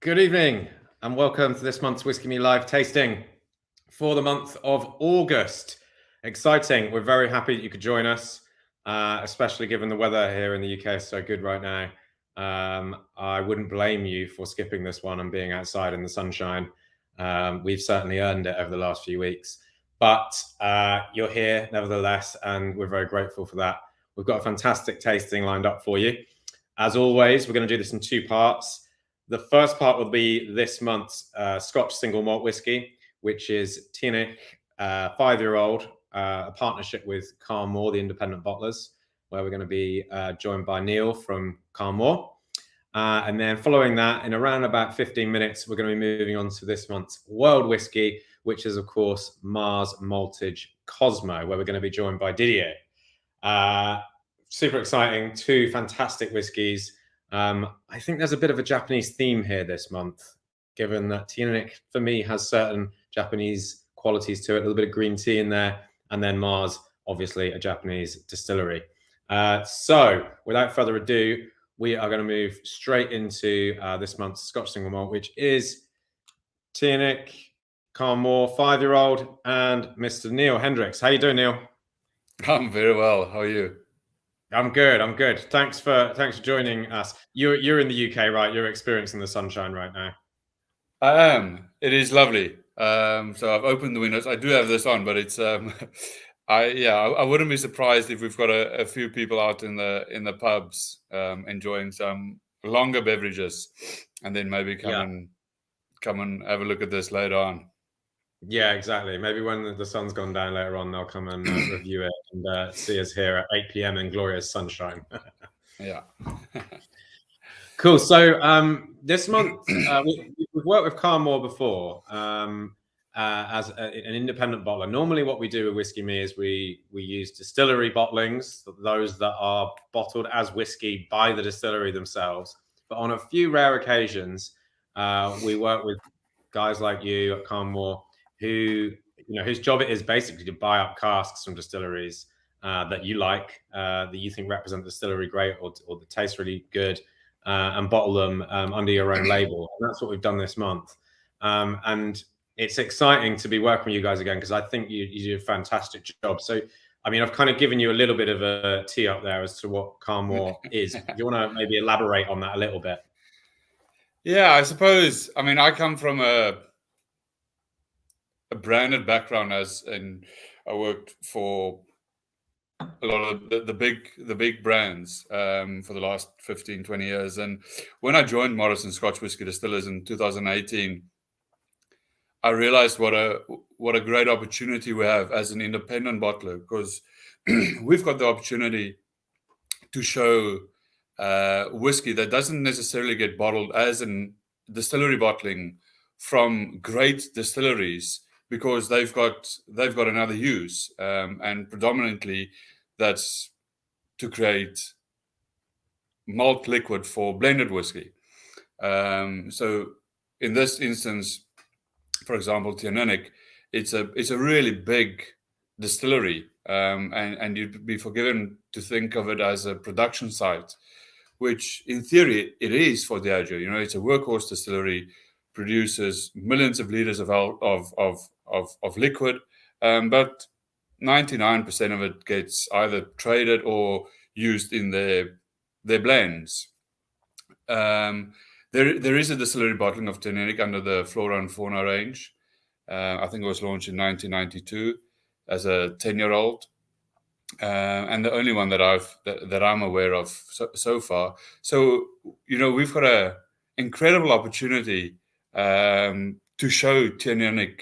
Good evening and welcome to this month's Whisky Me Live Tasting for the month of August. Exciting. We're very happy that you could join us, especially given the weather here in the UK is so good right now. I wouldn't blame you for skipping this one and being outside in the sunshine. We've certainly earned it over the last few weeks, but you're here nevertheless, and we're very grateful for that. We've got a fantastic tasting lined up for you. As always, we're going to do this in two parts. The first part will be this month's Scotch single malt whiskey, which is Teaninich 5-year-old, a partnership with Carn Mor, the independent bottlers, where we're going to be joined by Niel from Carn Mor. And then following that, in around about 15 minutes, we're going to be moving on to this month's world whiskey, which is, of course, Mars Maltage Cosmo, where we're going to be joined by Didier. Super exciting, two fantastic whiskies. I think there's a bit of a Japanese theme here this month, given that Teaninich, for me, has certain Japanese qualities to it, a little bit of green tea in there, and then Mars, obviously, a Japanese distillery. So, without further ado, we are going to move straight into this month's Scotch single malt, which is Teaninich, Carn Mor, 5-year-old, and Mr. Niel Hendriksz. How you doing, Niel? I'm very well. How are you? I'm good. Thanks for joining us. You're in the UK, right? You're experiencing the sunshine right now. I am. It is lovely. So I've opened the windows. I do have this on, but it's I wouldn't be surprised if we've got a few people out in the pubs enjoying some longer beverages, and then maybe come and have a look at this later on. Yeah, exactly. Maybe when the sun's gone down later on, they'll come and review it and see us here at 8 p.m. in glorious sunshine. Yeah. Cool. So this month we've worked with Carn Mor before as an independent bottler. Normally, what we do with Whisky Me is we use distillery bottlings, those that are bottled as whiskey by the distillery themselves. But on a few rare occasions, we work with guys like you at Carn Mor, whose job it is basically to buy up casks from distilleries that you like, that you think represent the distillery great or that taste really good, and bottle them under your own label. And that's what we've done this month. And it's exciting to be working with you guys again, because I think you do a fantastic job. So, I mean, I've kind of given you a little bit of a tee up there as to what Carn Mor is. Do you want to maybe elaborate on that a little bit? Yeah, I suppose. I mean, I come from a branded background, I worked for a lot of the big brands for the last 15, 20 years. And when I joined Morrison Scotch Whisky Distillers in 2018, I realized what a great opportunity we have as an independent bottler, because we've got the opportunity to show whiskey that doesn't necessarily get bottled as a distillery bottling from great distilleries, because they've got another use, and predominantly that's to create malt liquid for blended whiskey. So in this instance, for example, Teaninich, it's a really big distillery, and you'd be forgiven to think of it as a production site, which in theory it is for Diageo. You know, it's a workhorse distillery, produces millions of liters of liquid, but 99% of it gets either traded or used in their blends. There is a distillery bottling of Teaninich under the Flora and Fauna range. I think it was launched in 1992 as a 10-year-old, and the only one that I'm aware of so far. So, you know, we've got an incredible opportunity to show Teaninich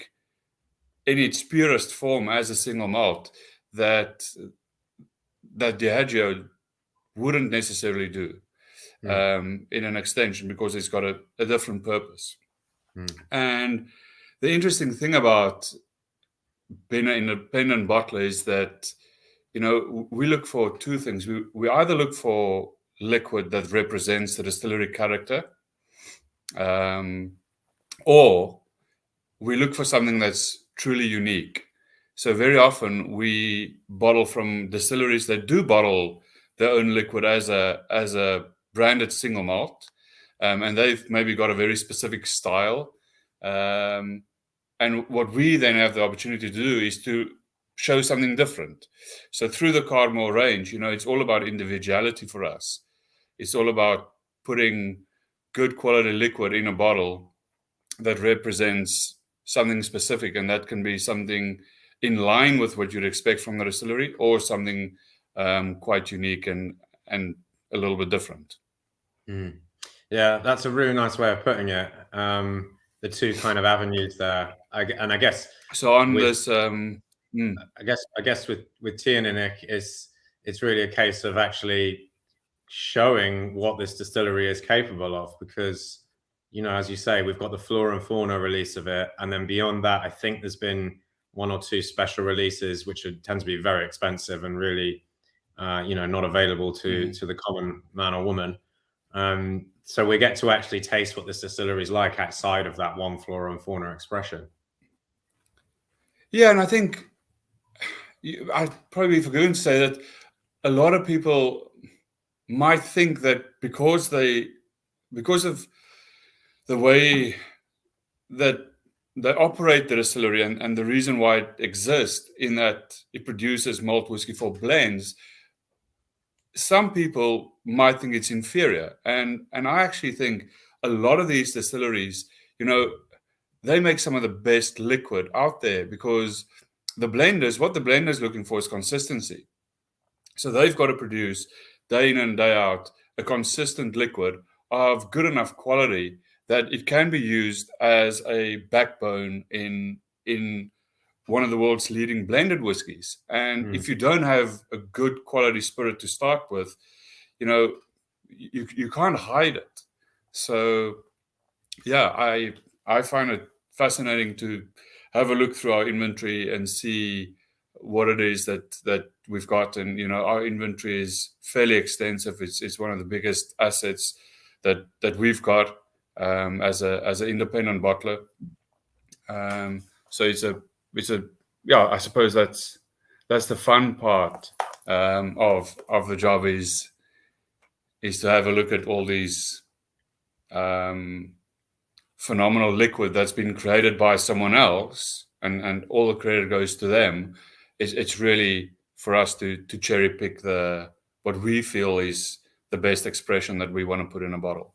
in its purest form as a single malt that Diageo wouldn't necessarily do in an extension, because it's got a different purpose. And the interesting thing about being an independent bottler is that, you know, we look for two things. We either look for liquid that represents the distillery character, or we look for something that's truly unique. So very often we bottle from distilleries that do bottle their own liquid as a branded single malt, and they've maybe got a very specific style. And what we then have the opportunity to do is to show something different. So through the Carn Mor range, it's all about individuality for us. It's all about putting good quality liquid in a bottle that represents something specific, and that can be something in line with what you'd expect from the distillery, or something quite unique and a little bit different. Yeah, that's a really nice way of putting it. The two kind of avenues there, and I guess so on with, this. I guess with Teaninich, it's really a case of actually showing what this distillery is capable of, because as you say, we've got the Flora and Fauna release of it, and then beyond that, I think there's been 1 or 2 special releases which tend to be very expensive and really not available to the common man or woman. So we get to actually taste what this distillery is like outside of that one Flora and Fauna expression. Yeah, and I think I'd probably be forgiven to say that a lot of people might think that because of the way that they operate the distillery, and the reason why it exists, in that it produces malt whiskey for blends, some people might think it's inferior. And I actually think a lot of these distilleries, they make some of the best liquid out there, because what the blenders looking for is consistency. So they've got to produce day in and day out a consistent liquid of good enough quality that it can be used as a backbone in one of the world's leading blended whiskies. And if you don't have a good quality spirit to start with, you can't hide it. So yeah, I find it fascinating to have a look through our inventory and see what it is that we've got. And our inventory is fairly extensive. It's one of the biggest assets that we've got as an independent bottler. So it's a I suppose that's the fun part of the job, is to have a look at all these phenomenal liquid that's been created by someone else, and all the credit goes to them. It's really for us to cherry pick what we feel is the best expression that we want to put in a bottle.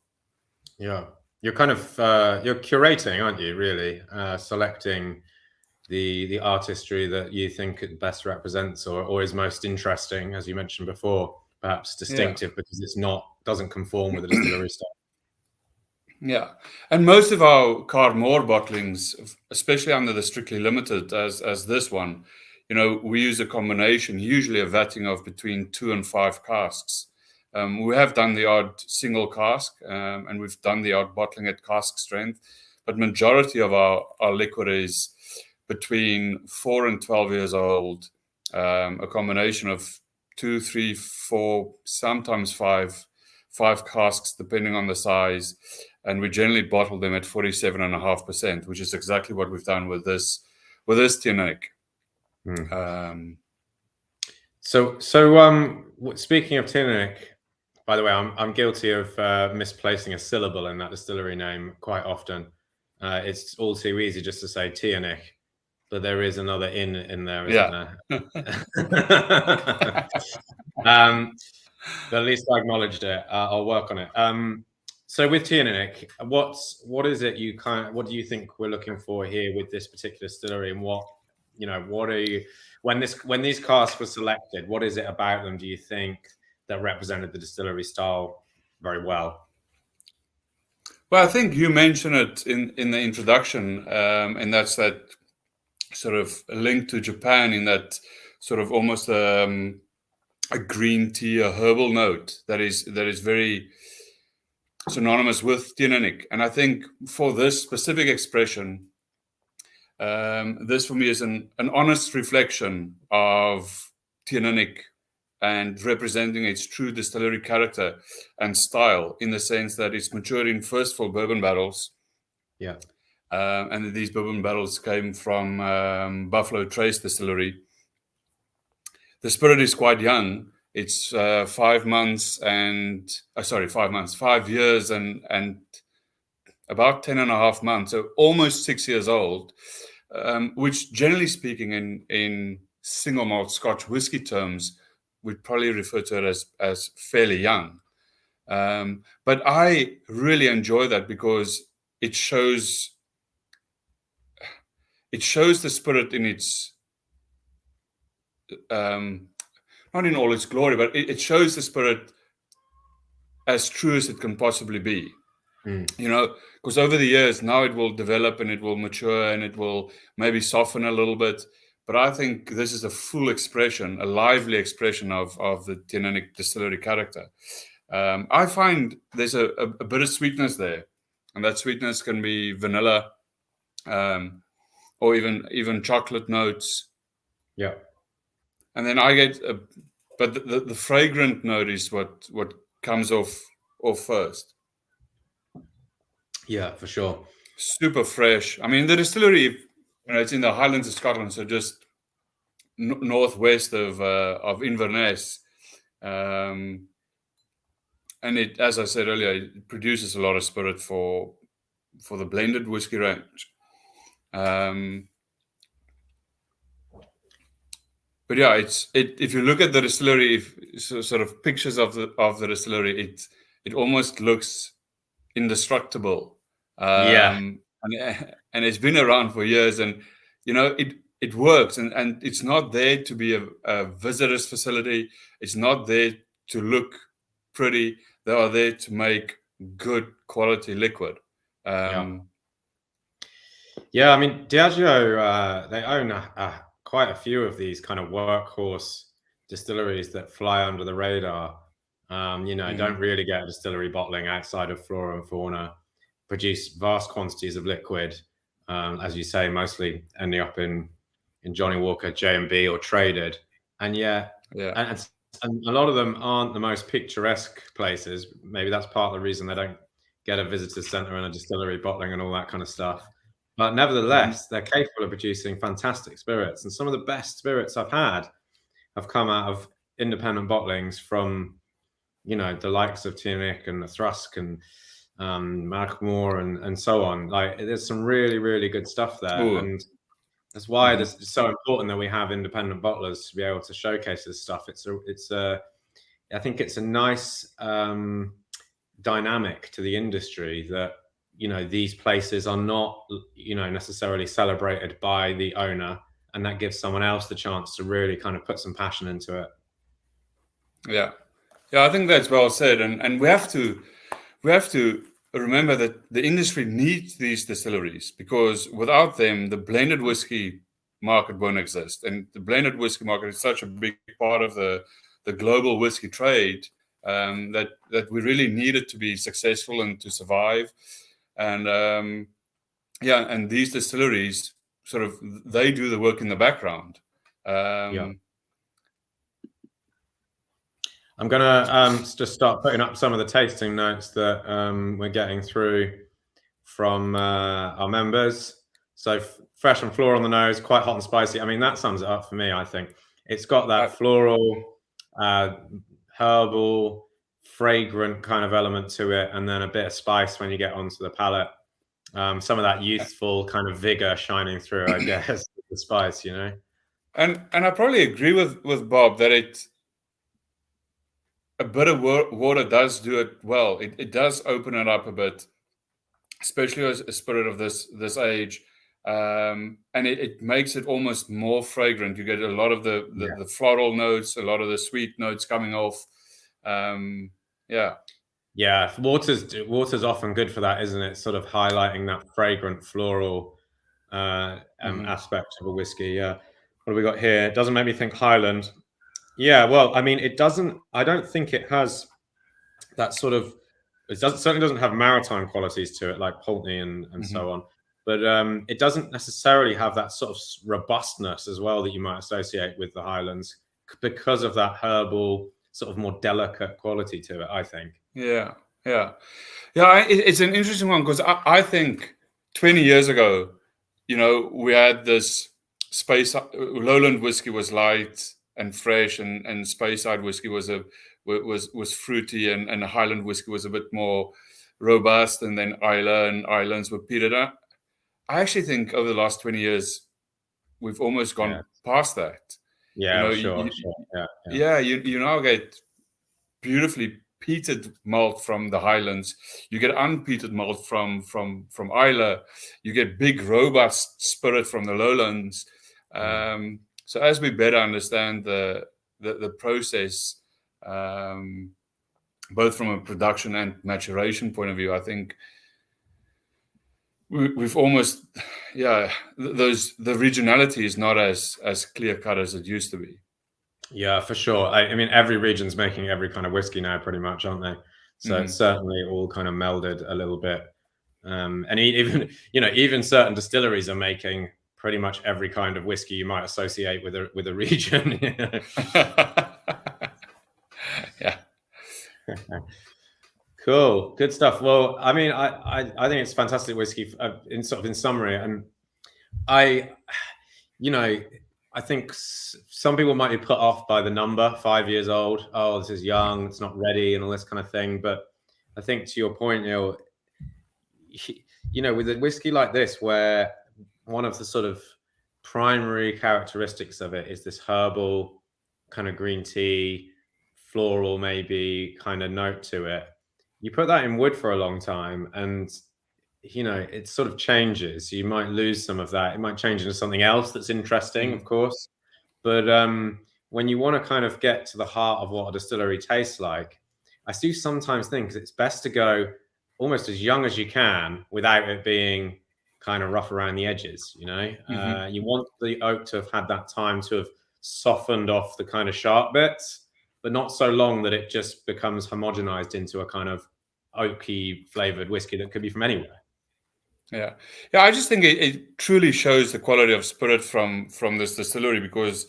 Yeah, you're kind of you're curating, aren't you? Really, selecting the artistry that you think it best represents, or is most interesting, as you mentioned before, perhaps distinctive, because it's doesn't conform with the distillery style. Yeah, and most of our Carn Mor bottlings, especially under the strictly limited, as this one, we use a combination, usually a vatting of between 2 and 5 casks. We have done the odd single cask, and we've done the odd bottling at cask strength, but majority of our liquid is between 4 and 12 years old, a combination of 2, 3, 4, sometimes 5 casks, depending on the size. And we generally bottle them at 47.5%, which is exactly what we've done with this Teaninich. So speaking of Teaninich, by the way, I'm guilty of misplacing a syllable in that distillery name quite often. It's all too easy just to say Teaninich, but there is another in there, isn't there? But at least I acknowledged it. I'll work on it. So with Teaninich, what is it what do you think we're looking for here with this particular distillery, and what are you, when these casks were selected, what is it about them, do you think, that represented the distillery style very well? Well, I think you mentioned it in the introduction, and that's that sort of link to Japan, in that sort of almost a green tea, a herbal note that is very synonymous with Teaninich. And I think for this specific expression, this for me is an honest reflection of Teaninich, and representing its true distillery character and style, in the sense that it's matured in first full bourbon barrels. Yeah. And these bourbon barrels came from Buffalo Trace Distillery. The spirit is quite young, It's 5 months and 5 years and about 10.5 months, so almost 6 years old, which generally speaking in single malt Scotch whiskey terms, we'd probably refer to it as fairly young. But I really enjoy that because it shows the spirit in its not in all its glory, but it shows the spirit as true as it can possibly be. Because over the years now it will develop and it will mature and it will maybe soften a little bit. But I think this is a full expression, a lively expression of the Teaninich distillery character. I find there's a bit of sweetness there, and that sweetness can be vanilla, or even chocolate notes. Yeah. And then I get, but the fragrant note is what comes off first. Yeah, for sure. Super fresh. I mean, the distillery, it's in the Highlands of Scotland, so just northwest of Inverness. And it, as I said earlier, it produces a lot of spirit for the blended whiskey range. But yeah, if you look at the distillery, sort of pictures of the distillery, it almost looks indestructible. And it's been around for years, and it works, and it's not there to be a visitor's facility. It's not there to look pretty. They are there to make good quality liquid. I mean, Diageo, they own quite a few of these kind of workhorse distilleries that fly under the radar. Don't really get distillery bottling outside of flora and fauna, produce vast quantities of liquid, as you say, mostly ending up in Johnnie Walker, J&B, or traded. And and a lot of them aren't the most picturesque places. Maybe that's part of the reason they don't get a visitor center and a distillery bottling and all that kind of stuff. But nevertheless, they're capable of producing fantastic spirits. And some of the best spirits I've had have come out of independent bottlings from, the likes of Teaninich and the Thrusk and Carn Mor and so on. Like, there's some really, really good stuff there. Ooh. And that's why it's so important that we have independent bottlers to be able to showcase this stuff. I think it's a nice dynamic to the industry that, these places are not, necessarily celebrated by the owner, and that gives someone else the chance to really kind of put some passion into it. Yeah, I think that's well said, and we have to remember that the industry needs these distilleries, because without them, the blended whiskey market won't exist, and the blended whiskey market is such a big part of the global whiskey trade that we really need it to be successful and to survive. And and these distilleries they do the work in the background. I'm gonna just start putting up some of the tasting notes that we're getting through from our members. So fresh and floral on the nose, quite hot and spicy. I mean, that sums it up for me. I think it's got that floral, herbal, fragrant kind of element to it, and then a bit of spice when you get onto the palate. Some of that youthful kind of vigor shining through, I guess, the spice, And I probably agree with Bob that a bit of water does do it well. It does open it up a bit, especially as a spirit of this age, and it makes it almost more fragrant. You get a lot of the floral notes, a lot of the sweet notes coming off. Water's often good for that, isn't it? Sort of highlighting that fragrant floral aspect of a whiskey. What have we got here? It doesn't make me think Highland. Yeah, well, I mean, it doesn't. I don't think it has that sort of. Certainly doesn't have maritime qualities to it, like Pulteney and so on. But it doesn't necessarily have that sort of robustness as well that you might associate with the Highlands, because of that herbal, sort of more delicate quality to it, I think. Yeah. It's an interesting one, because I think 20 years ago, we had this space. Lowland whiskey was light. fresh, and Speyside whiskey was fruity, and Highland whiskey was a bit more robust, and then Islay and Islands were peated. I actually think over the last 20 years we've almost gone past that. Yeah, sure. You now get beautifully peated malt from the Highlands. You get unpeated malt from Islay. You get big, robust spirit from the Lowlands. So as we better understand the process, both from a production and maturation point of view, I think we've almost, the regionality is not as clear cut as it used to be. Yeah, for sure. I mean, every region's making every kind of whiskey now, pretty much, aren't they? So it's certainly all kind of melded a little bit. And even certain distilleries are making pretty much every kind of whiskey you might associate with a region. Yeah. Cool, good stuff. Well, I mean, I think it's fantastic whiskey. In summary, and I think some people might be put off by the number 5 years old. Oh, this is young, it's not ready, and all this kind of thing. But I think to your point, Neil, with a whiskey like this, where one of the sort of primary characteristics of it is this herbal kind of green tea, floral maybe kind of note to it. You put that in wood for a long time, and it sort of changes. You might lose some of that. It might change into something else that's interesting, of course. But when you want to kind of get to the heart of what a distillery tastes like, I do sometimes think it's best to go almost as young as you can without it being kind of rough around the edges. You want the oak to have had that time to have softened off the kind of sharp bits, but not so long that it just becomes homogenized into a kind of oaky flavored whiskey that could be from anywhere. Yeah. I just think it truly shows the quality of spirit from this distillery, because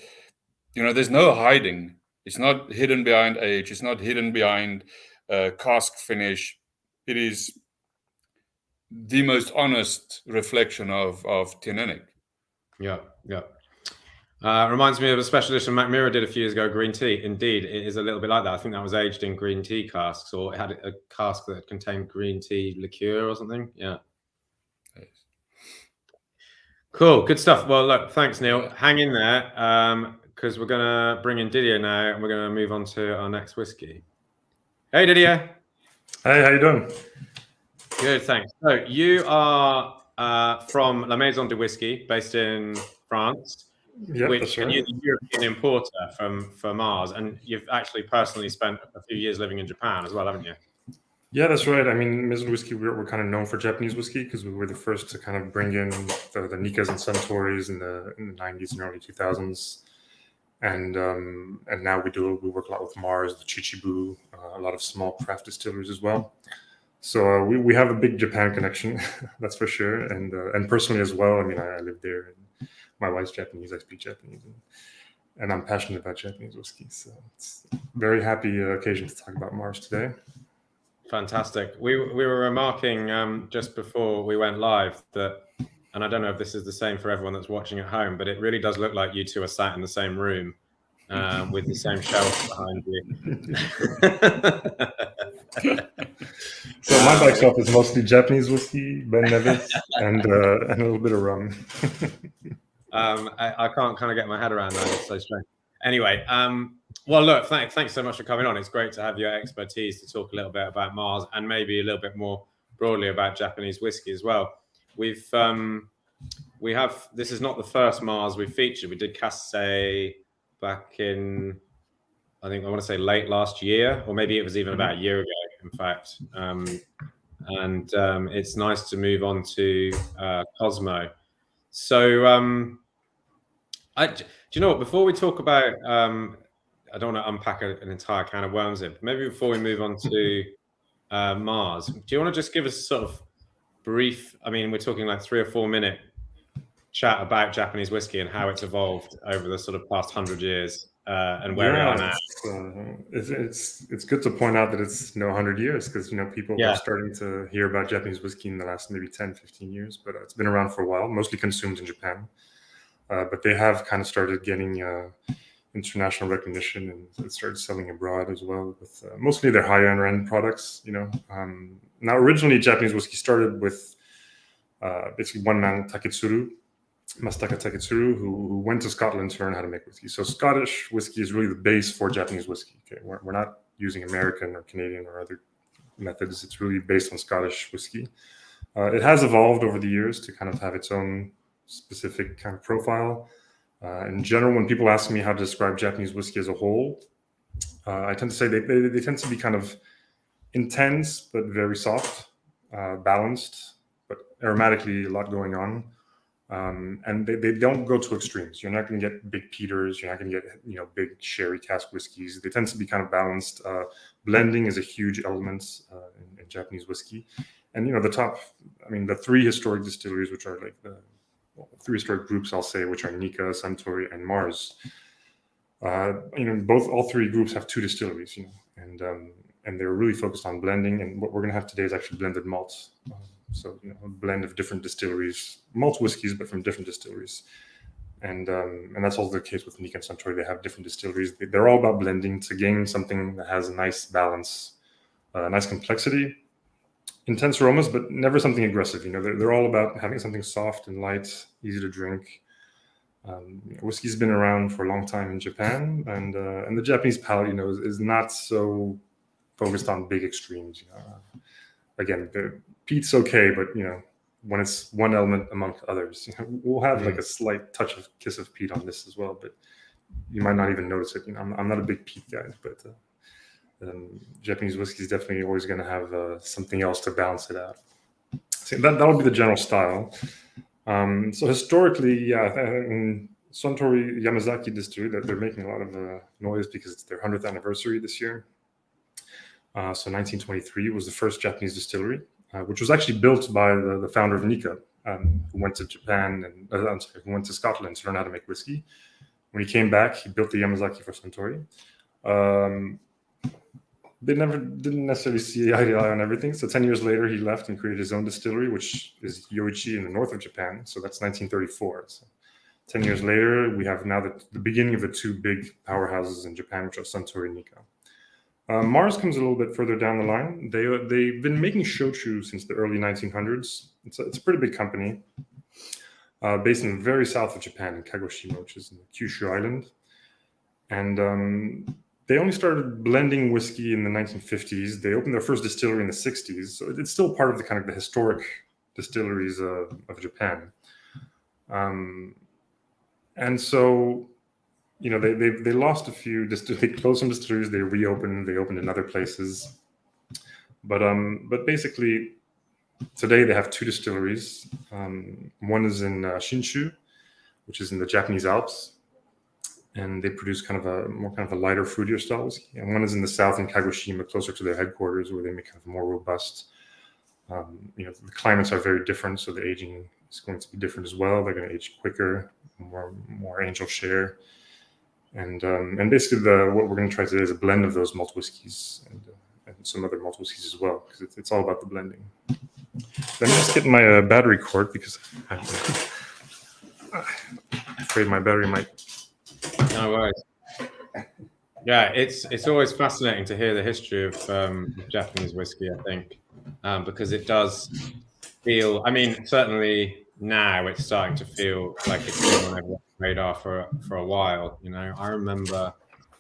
there's no hiding. It's not hidden behind age. It's not hidden behind cask finish. It is the most honest reflection of Teaninich. Yeah. Reminds me of a special edition Macmillan did a few years ago, green tea. Indeed, it is a little bit like that. I think that was aged in green tea casks, or it had a cask that contained green tea liqueur or something. Yeah. Yes. Cool, good stuff. Well, look, thanks, Neil. Hang in there, because we're going to bring in Didier now, and we're going to move on to our next whiskey. Hey, Didier. Hey, how you doing? Good, thanks. So you are from La Maison de Whisky, based in France. Yep, Which you're the European importer for Mars, and you've actually personally spent a few years living in Japan as well, haven't you? Yeah, that's right. I mean, Maison Whisky, we're kind of known for Japanese whiskey because we were the first to kind of bring in the Nikkas and Suntories in the 90s and early 2000s, and now we work a lot with Mars, the Chichibu, a lot of small craft distilleries as well. So we have a big Japan connection, that's for sure, and personally as well. I mean, I live there. And my wife's Japanese, I speak Japanese, and I'm passionate about Japanese whiskey. So it's a very happy occasion to talk about Mars today. Fantastic. We were remarking just before we went live that, and I don't know if this is the same for everyone that's watching at home, but it really does look like you two are sat in the same room with the same shelf behind you. So my back shelf is mostly Japanese whiskey, Ben Nevis, and a little bit of rum. I can't kind of get my head around that. It's so strange. Anyway, well, look, thanks so much for coming on. It's great to have your expertise to talk a little bit about Mars and maybe a little bit more broadly about Japanese whiskey as well. We have this is not the first Mars we've featured. We did Cask back in, I think I want to say late last year, or maybe it was even about a year ago, in fact. And it's nice to move on to Cosmo. So do you know what? Before we talk about, I don't want to unpack an entire can of worms in. Maybe before we move on to Mars, do you want to just give us sort of brief? I mean, we're talking like 3 or 4 minute chat about Japanese whiskey and how it's evolved over the sort of past 100 years and where we are now. It's good to point out that it's 100 years because people are starting to hear about Japanese whiskey in the last maybe 10, 15 years, but it's been around for a while, mostly consumed in Japan. But they have kind of started getting international recognition, and it started selling abroad as well with mostly their higher end products. Now originally Japanese whiskey started with basically one man, Masataka Taketsuru, who went to Scotland to learn how to make whiskey. So Scottish whiskey is really the base for Japanese whiskey. Okay, we're not using American or Canadian or other methods. It's really based on Scottish whiskey. It has evolved over the years to kind of have its own specific kind of profile. In general, when people ask me how to describe Japanese whiskey as a whole, I tend to say they tend to be kind of intense but very soft, balanced, but aromatically a lot going on. And they don't go to extremes. You're not going to get big peaters. You're not going to get big sherry cask whiskeys. They tend to be kind of balanced. Blending is a huge element in Japanese whiskey. And the three historic distilleries, which are like the three historic groups, I'll say, which are Nikka, Suntory, and Mars. All three groups have two distilleries, and they're really focused on blending. And what we're going to have today is actually blended malt. So a blend of different distilleries, malt whiskeys, but from different distilleries. And that's also the case with Nikka and Suntory. They have different distilleries. They're all about blending to gain something that has a nice balance, nice complexity, intense aromas, but never something aggressive. They're all about having something soft and light, easy to drink. Whiskey's been around for a long time in Japan, and the Japanese palate, is not so focused on big extremes. Again, the peat's okay, but when it's one element among others, we'll have like a slight kiss of peat on this as well, but you might not even notice it. I'm not a big peat guy, but Japanese whiskey is definitely always going to have something else to balance it out. So that'll be the general style. So historically, in Suntory Yamazaki Distillery, they're making a lot of noise because it's their 100th anniversary this year. So 1923 was the first Japanese distillery, which was actually built by the founder of Nikka, who went to Japan who went to Scotland to learn how to make whiskey. When he came back, he built the Yamazaki for Suntory. They didn't necessarily see eye to eye on everything. So 10 years later, he left and created his own distillery, which is Yoichi in the north of Japan. So that's 1934. So 10 years later, we have now the beginning of the two big powerhouses in Japan, which are Suntory and Nikka. Mars comes a little bit further down the line. They've been making shochu since the early 1900s. It's a pretty big company, based in the very south of Japan, in Kagoshima, which is in the Kyushu Island. And they only started blending whiskey in the 1950s. They opened their first distillery in the 60s. So it's still part of the historic distilleries of Japan. And so, they lost a few. They closed some distilleries. They reopened. They opened in other places. But basically, today they have two distilleries. One is in Shinshu, which is in the Japanese Alps, and they produce kind of a lighter, fruitier style whiskey. And one is in the south in Kagoshima, closer to their headquarters, where they make kind of more robust. The climates are very different, so the aging is going to be different as well. They're going to age quicker, more angel share. And basically, what we're going to try today is a blend of those malt whiskeys and some other malt whiskeys as well, because it's all about the blending. Let me just get my battery cord, because I'm afraid my battery might. No worries. Yeah, it's always fascinating to hear the history of Japanese whiskey, I think, because it does feel. I mean, certainly now it's starting to feel like it's been on everyone's radar for a while. I remember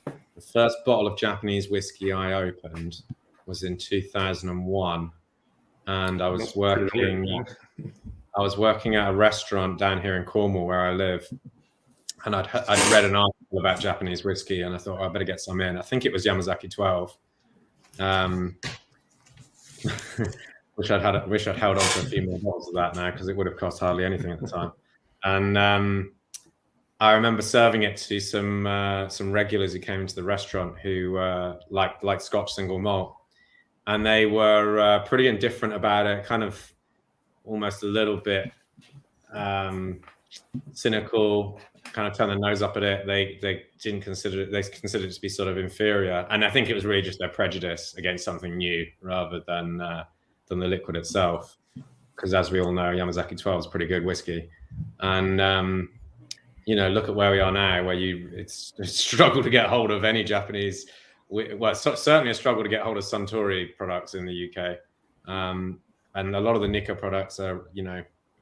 the first bottle of Japanese whiskey I opened was in 2001, and I was working at a restaurant down here in Cornwall where I live, and I'd read an article about Japanese whiskey, and I thought, I better get some in. I think it was Yamazaki 12. Wish I'd held on to a few more bottles of that now, because it would have cost hardly anything at the time. And I remember serving it to some regulars who came into the restaurant who liked Scotch single malt, and they were pretty indifferent about it, kind of almost a little bit cynical, kind of turn their nose up at it. They didn't consider it. They considered it to be sort of inferior, and I think it was really just their prejudice against something new rather than the liquid itself. Because as we all know, Yamazaki 12 is pretty good whiskey, and look at where we are now, where it's a struggle to get hold of any Japanese. Well, certainly a struggle to get hold of Suntory products in the UK, and a lot of the Nikka products are,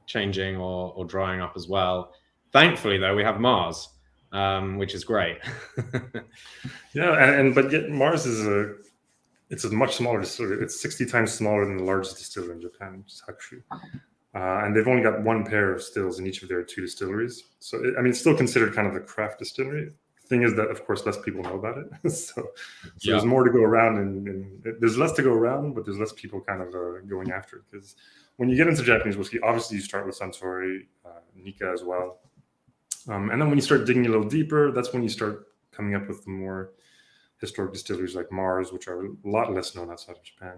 changing or drying up as well. Thankfully, though, we have Mars, which is great. Yeah, but yet Mars is a much smaller distillery. It's 60 times smaller than the largest distillery in Japan, which is Hakushu. And they've only got one pair of stills in each of their 2 distilleries. So, it's still considered kind of a craft distillery. The thing is that, of course, less people know about it. so there's more to go around, and there's less to go around, but there's less people kind of going after it. Because when you get into Japanese whiskey, obviously you start with Suntory, Nikka as well. And then when you start digging a little deeper, that's when you start coming up with the more historic distilleries like Mars, which are a lot less known outside of Japan.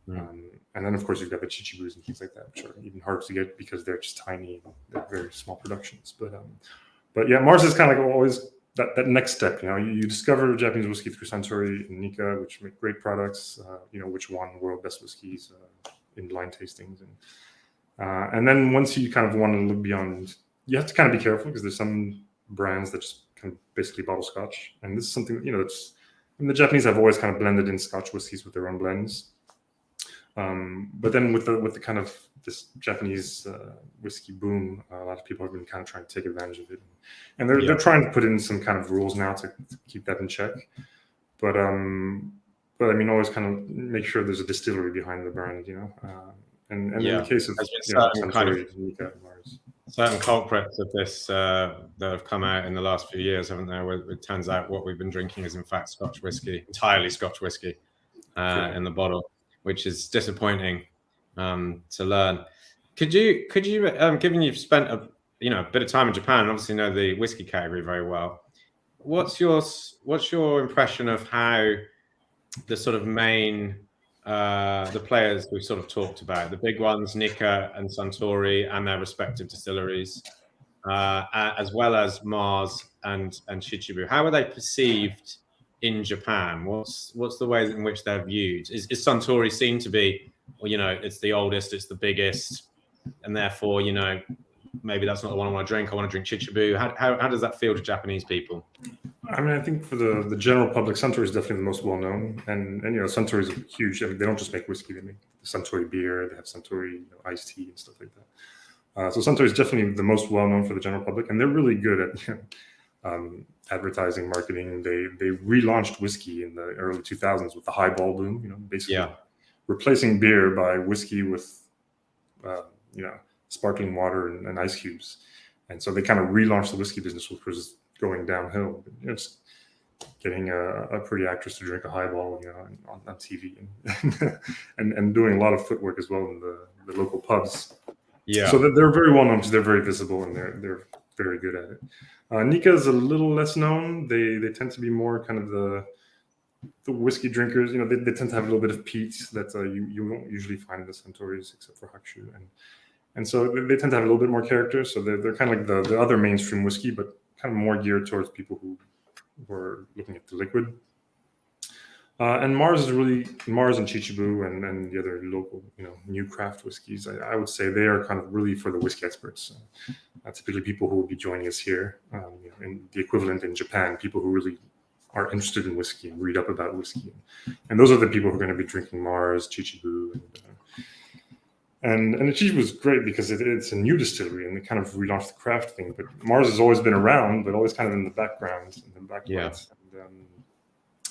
And then, of course, you've got the Chichibus and things like that, which are even harder to get because they're just tiny, they're very small productions. But yeah, Mars is kind of like always that next step. You discover Japanese whiskey through Suntory and Nikka, which make great products. Which won world best whiskeys in blind tastings, and then once you kind of want to look beyond, you have to kind of be careful because there's some brands that just kind of basically bottle Scotch, and this is something the Japanese have always kind of blended in Scotch whiskeys with their own blends. But then with the kind of this Japanese whiskey boom, a lot of people have been kind of trying to take advantage of it, and they're trying to put in some kind of rules now to keep that in check. But always kind of make sure there's a distillery behind the brand, and in the case of certain culprits of this that have come out in the last few years, haven't there? Where it turns out what we've been drinking is in fact Scotch whiskey, entirely Scotch whiskey in the bottle, which is disappointing to learn. Could you, given you've spent a bit of time in Japan and obviously know the whiskey category very well, what's your impression of how the sort of main the players we've sort of talked about, the big ones, Nikka and Suntory and their respective distilleries, as well as Mars and Chichibu, how are they perceived in Japan? What's the ways in which they're viewed? Is Suntory seen to be, it's the oldest, it's the biggest, and therefore, maybe that's not the one I want to drink. I want to drink Chichibu. How does that feel to Japanese people? I think for the general public, Suntory is definitely the most well known, and Suntory is huge. They don't just make whiskey; they make Suntory beer. They have Suntory iced tea and stuff like that. So Suntory is definitely the most well known for the general public, and they're really good at advertising, marketing. They relaunched whiskey in the early 2000s with the highball boom. Basically replacing beer by whiskey with sparkling water and ice cubes, and so they kind of relaunched the whiskey business, which was going downhill. Just getting a pretty actress to drink a highball, on TV, and doing a lot of footwork as well in the local pubs. Yeah. So they're very well known because they're very visible and they're very good at it. Nikka is a little less known. They tend to be more kind of the whiskey drinkers. They tend to have a little bit of peat that you won't usually find in the Suntories except for Hakushu, and so they tend to have a little bit more character. So they're kind of like the other mainstream whiskey, but kind of more geared towards people who were looking at the liquid. And Mars and Chichibu and the other local, new craft whiskeys, I would say they are kind of really for the whiskey experts. Typically people who will be joining us here, in the equivalent in Japan, people who really are interested in whiskey and read up about whiskey. And those are the people who are going to be drinking Mars, Chichibu, and Chichibu was great because it's a new distillery and they kind of relaunched the craft thing. But Mars has always been around, but always kind of in the background,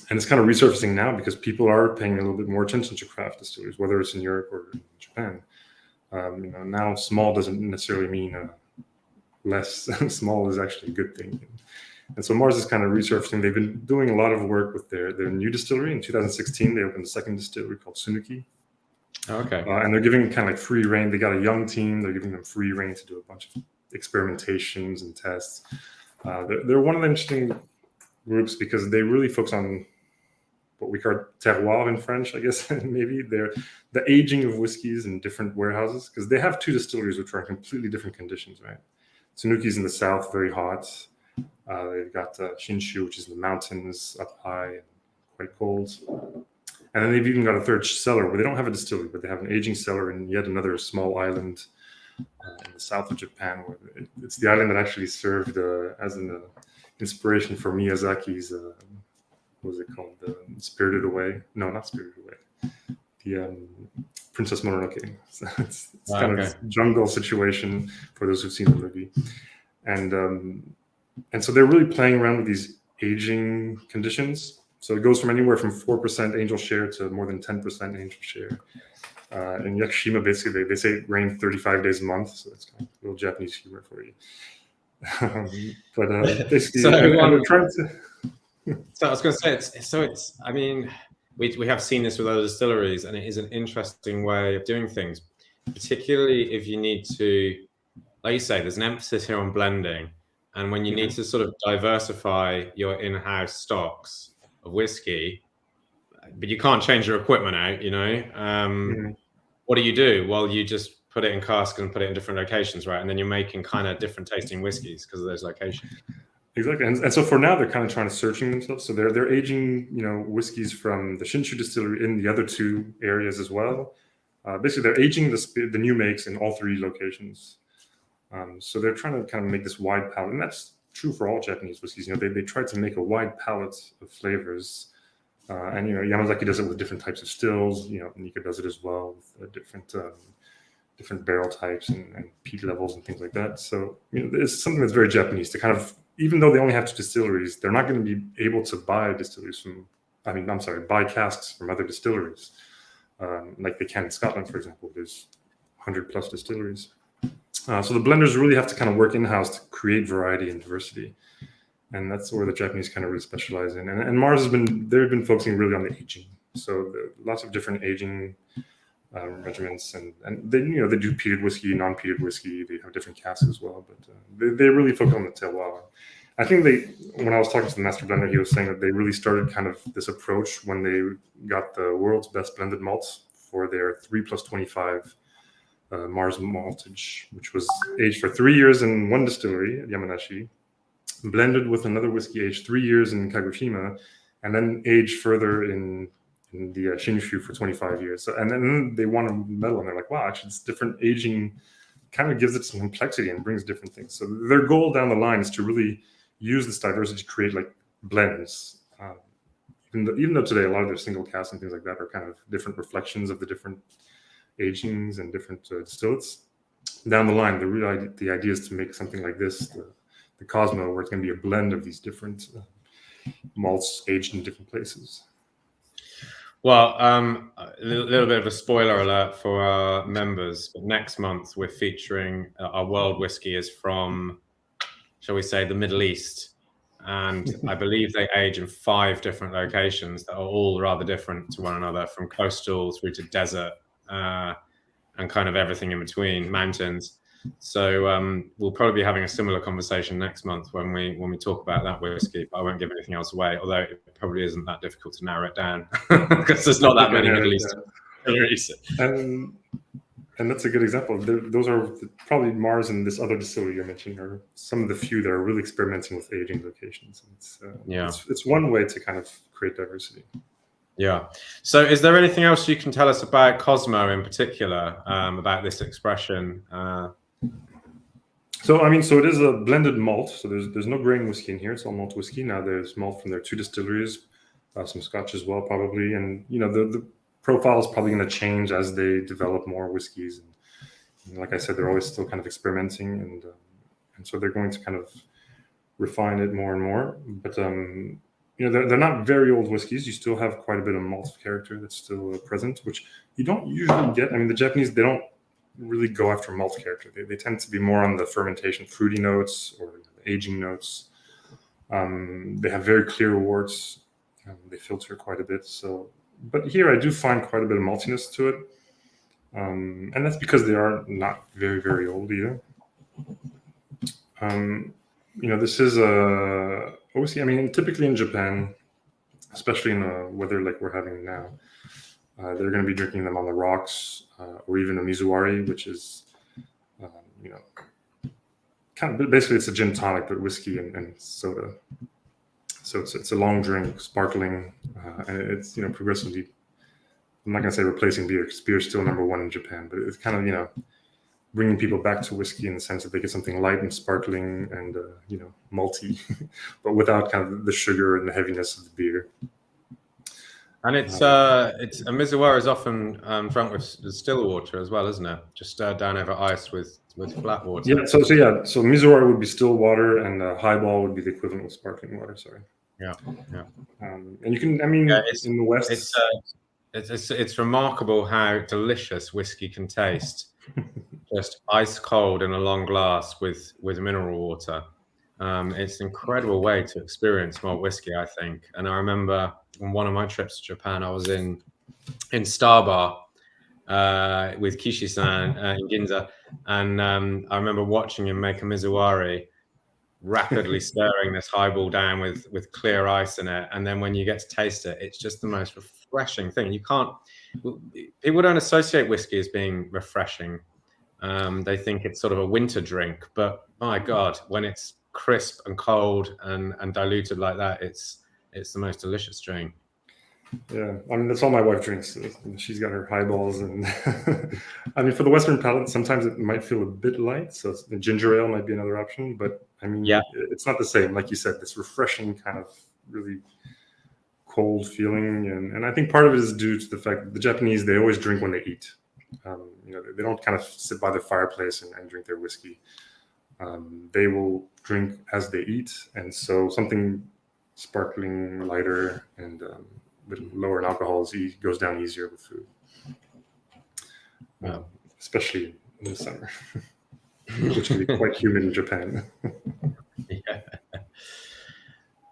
and it's kind of resurfacing now because people are paying a little bit more attention to craft distilleries, whether it's in Europe or in Japan. Now small doesn't necessarily mean less. Small is actually a good thing. And so Mars is kind of resurfacing. They've been doing a lot of work with their new distillery. In 2016, they opened a second distillery called Tsunuki. Okay. And they're giving kind of like free reign. They got a young team. They're giving them free reign to do a bunch of experimentations and tests. They're one of the interesting groups because they really focus on what we call terroir in French, I guess. Maybe they're the aging of whiskeys in different warehouses because they have 2 distilleries which are in completely different conditions, right? Tsunuki's in the south, very hot. They've got Shinshu, which is in the mountains, up high and quite cold. And then they've even got a third cellar where they don't have a distillery, but they have an aging cellar in yet another small island in the south of Japan. Where it's the island that actually served as an inspiration for Miyazaki's, what was it called? Spirited Away? No, not Spirited Away. The Princess Mononoke. So it's kind of a jungle situation for those who've seen the movie. And so they're really playing around with these aging conditions. So it goes from anywhere from 4% angel share to more than 10% angel share. In Yakushima, basically, they say it rains 35 days a month. So that's kind of a little Japanese humor for you. But basically, I'm trying to... So I was going to say, I mean, we have seen this with other distilleries, and it is an interesting way of doing things, particularly if you need to, like you say, there's an emphasis here on blending. And when you need to sort of diversify your in-house stocks of whiskey, but you can't change your equipment out, you know, what do? Well, you just put it in cask and put it in different locations, right? And then you're making kind of different tasting whiskeys because of those locations. Exactly, and so for now they're kind of trying to searching themselves. So they're aging, you know, whiskeys from the Shinshu distillery in the other two areas as well. Basically, they're aging the new makes in all three locations. So they're trying to kind of make this wide palette, and that's true for all Japanese whiskeys. You know, they try to make a wide palette of flavors, and you know, Yamazaki does it with different types of stills. You know, Nika does it as well with different barrel types and peat levels and things like that. So you know, it's something that's very Japanese to kind of, even though they only have two distilleries, they're not going to be able to buy buy casks from other distilleries, like they can in Scotland, for example. There's 100+ distilleries. So the blenders really have to kind of work in-house to create variety and diversity. And that's where the Japanese kind of really specialize in. And Mars they've been focusing really on the aging. So lots of different aging regiments, and they do peated whiskey, non-peated whiskey. They have different casks as well, but they really focus on the terroir. I think when I was talking to the master blender, he was saying that they really started kind of this approach when they got the world's best blended malts for their 3+25 Mars maltage, which was aged for 3 years in one distillery at Yamanashi, blended with another whiskey aged 3 years in Kagoshima, and then aged further in the Shinshu for 25 years. So, and then they won a medal, and they're like, wow, actually, this different aging kind of gives it some complexity and brings different things. So their goal down the line is to really use this diversity to create like blends. Even though today a lot of their single casks and things like that are kind of different reflections of the different agings and different distillates. Down the line, the idea is to make something like this, the Cosmo, where it's going to be a blend of these different malts aged in different places. Well, a little bit of a spoiler alert for our members. But next month, we're featuring our world whiskey is from, shall we say, the Middle East. And I believe they age in 5 different locations that are all rather different to one another, from coastal through to desert and kind of everything in between, mountains. So we'll probably be having a similar conversation next month when we talk about that whiskey. But I won't give anything else away, although it probably isn't that difficult to narrow it down because there's not that many Middle Eastern distilleries. And that's a good example. Those are probably Mars and this other distillery you're mentioning are some of the few that are really experimenting with aging locations. It's one way to kind of create diversity. Yeah. So is there anything else you can tell us about Cosmo in particular, about this expression? So it is a blended malt. So there's no grain whiskey in here. It's all malt whiskey. Now there's malt from their 2 distilleries, some Scotch as well, probably. And, you know, the profile is probably going to change as they develop more whiskeys. And like I said, they're always still kind of experimenting. And so they're going to kind of refine it more and more. But, you know, they're not very old whiskeys. You still have quite a bit of malt character that's still present, which you don't usually get. I mean, the Japanese, they don't really go after malt character. They tend to be more on the fermentation, fruity notes or aging notes. They have very clear worts. They filter quite a bit. So, but here I do find quite a bit of maltiness to it. And that's because they are not very, very old either. You know, this is a whiskey. I mean, typically in Japan, especially in the weather like we're having now, they're going to be drinking them on the rocks, or even a mizuwari, which is, you know, kind of basically it's a gin tonic, but whiskey and soda. So it's a long drink, sparkling, and it's, you know, progressively. I'm not going to say replacing beer, because beer is still #1 in Japan, but it's kind of, you know, bringing people back to whiskey in the sense that they get something light and sparkling and malty, but without kind of the sugar and the heaviness of the beer. And it's a Mizuwara is often drunk with still water as well, isn't it? Just stirred down over ice with flat water. Yeah. So Mizuwara would be still water, and Highball would be the equivalent of sparkling water. Sorry. Yeah. And you can, in the West, it's remarkable how delicious whiskey can taste, just ice cold in a long glass with mineral water. It's an incredible way to experience malt whiskey, I think. And I remember on one of my trips to Japan, I was in Star Bar with Kishi-san in Ginza, and I remember watching him make a Mizuwari, rapidly stirring this highball down with clear ice in it, and then when you get to taste it, it's just the most refreshing thing. People don't associate whiskey as being refreshing. They think it's sort of a winter drink, but my God, when it's crisp and cold and diluted like that, it's the most delicious drink. Yeah, that's all my wife drinks. She's got her highballs, and for the Western palate, sometimes it might feel a bit light. So the ginger ale might be another option, but it's not the same. Like you said, this refreshing kind of really cold feeling, and I think part of it is due to the fact that the Japanese, they always drink when they eat. They don't kind of sit by the fireplace and drink their whiskey. They will drink as they eat, and so something sparkling, lighter, and with lower in alcohol goes down easier with food, especially in the summer, which can be quite humid in Japan. Yeah.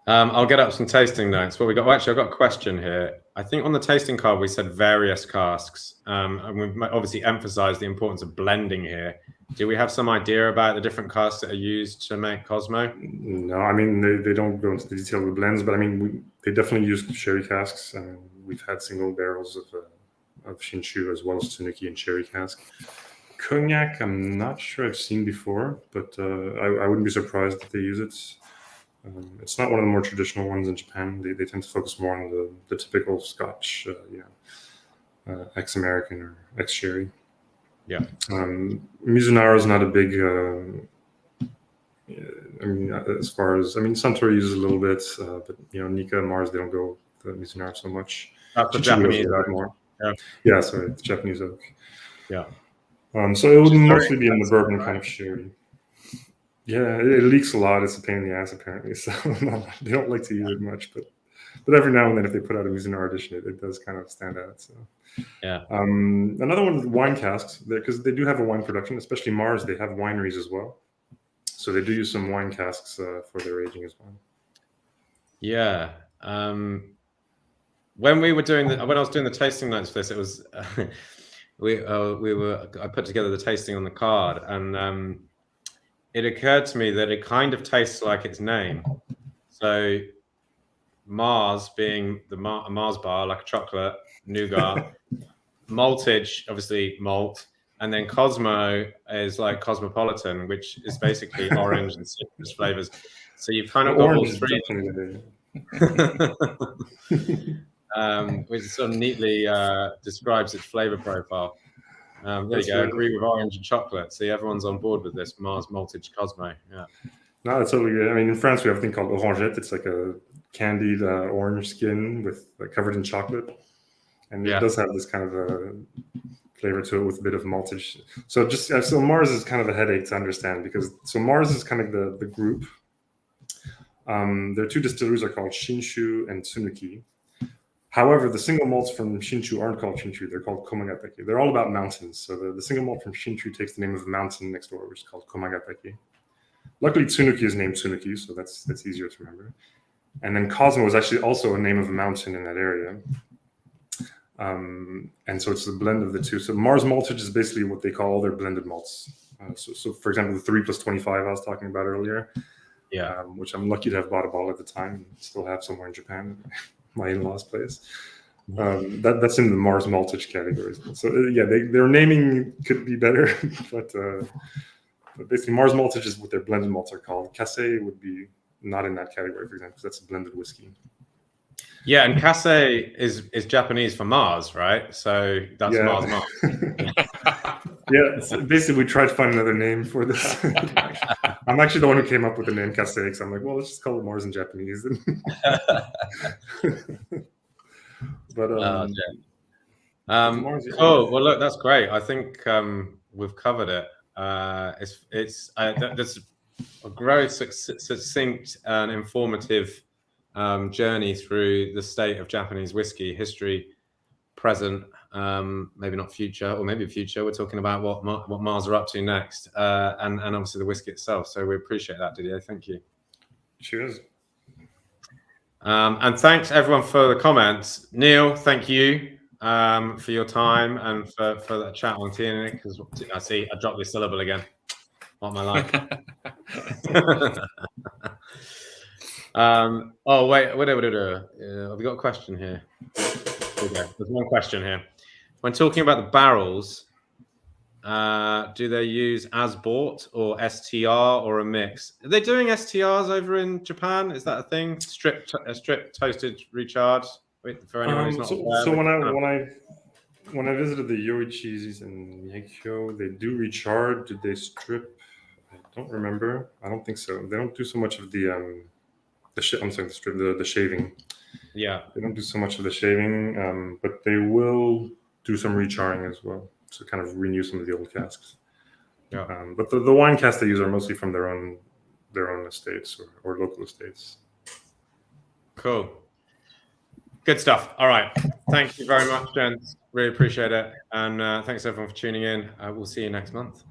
I'll get up some tasting notes. Well, I've got a question here. I think on the tasting card we said various casks, and we've obviously emphasized the importance of blending here. Do we have some idea about the different casks that are used to make Cosmo? No, they don't go into the detail of the blends, but they definitely use sherry casks. We've had single barrels of Shinshu as well as Teaninich and sherry cask. Cognac, I'm not sure I've seen before, but I wouldn't be surprised if they use it. It's not one of the more traditional ones in Japan. They tend to focus more on the typical Scotch, ex-American or ex-sherry. Yeah. Mizunara is not a big. As far as Suntory uses a little bit, but Nikka and Mars, they don't go the Mizunara so much. That's the Japanese oak more. Yeah. Sorry, the Japanese oak. Yeah. So it would mostly be in the bourbon kind of sherry. Yeah, it leaks a lot. It's a pain in the ass apparently, so they don't like to use it much. But every now and then, if they put out a Mizunara edition, it does kind of stand out. So yeah. Another one is wine casks, because they do have a wine production, especially Mars. They have wineries as well, so they do use some wine casks for their aging as well. Yeah. When I was doing the tasting notes for this, it was I put together the tasting on the card, and it occurred to me that it kind of tastes like its name. So Mars being a Mars bar, like a chocolate, nougat, maltage, obviously malt, and then Cosmo is like cosmopolitan, which is basically orange and citrus flavors. So you've kind of got all three. Which sort of neatly describes its flavor profile. There you go. Agree with orange and chocolate. See, everyone's on board with this Mars maltage Cosmo. Yeah. No, that's totally good. In France we have a thing called orangette. It's like a candied orange skin covered in chocolate, and it does have this kind of a flavor to it with a bit of maltage. So Mars is kind of a headache to understand, because Mars is kind of the group. Their two distilleries are called Shinshu and Tsunuki. However, the single malts from Shinshu aren't called Shinshu. They're called Komagatake. They're all about mountains. So the single malt from Shinshu takes the name of a mountain next door, which is called Komagatake. Luckily, Tsunuki is named Tsunuki, so that's easier to remember. And then Cosmo is actually also a name of a mountain in that area. And so it's a blend of the two. So Mars maltage is basically what they call all their blended malts. So for example, the 3+25 I was talking about earlier, which I'm lucky to have bought a bottle at the time and still have somewhere in Japan. My in-laws' place. That's in the Mars maltage category. So their naming could be better, but basically Mars maltage is what their blended malts are called. Cask would be not in that category, for example, because that's a blended whiskey. Yeah, and Cask is Japanese for Mars, right? So that's Mars. Yeah, so basically we tried to find another name for this. I'm actually the one who came up with the name Cask. So I'm like, well, let's just call it Mors in Japanese. But cool. Well, look, that's great. I think we've covered it. There's a very succinct and informative journey through the state of Japanese whiskey history, present, maybe not future, or maybe future. We're talking about what Mars are up to next, and obviously the whiskey itself. So we appreciate that, Didier. Thank you. Cheers. And thanks everyone for the comments. Neil, thank you for your time and for that chat on Teaninich, because I see I dropped the syllable again. Not my life. Oh wait, have we got a question here? There's one question here. When talking about the barrels, do they use as bought or STR or a mix? Are they doing STRs over in Japan? Is that a thing? Strip toasted recharge for anyone who's not aware. So when I visited the Yoichis in Meikyo, they do recharge. Did they strip? I don't remember. I don't think so. They don't do so much of the shaving. Yeah, they don't do so much of the shaving, but they will do some recharring as well to kind of renew some of the old casks. Yeah. But the wine casks they use are mostly from their own estates or local estates. Cool. Good stuff. All right. Thank you very much, gents. Really appreciate it. And thanks everyone for tuning in. We'll see you next month.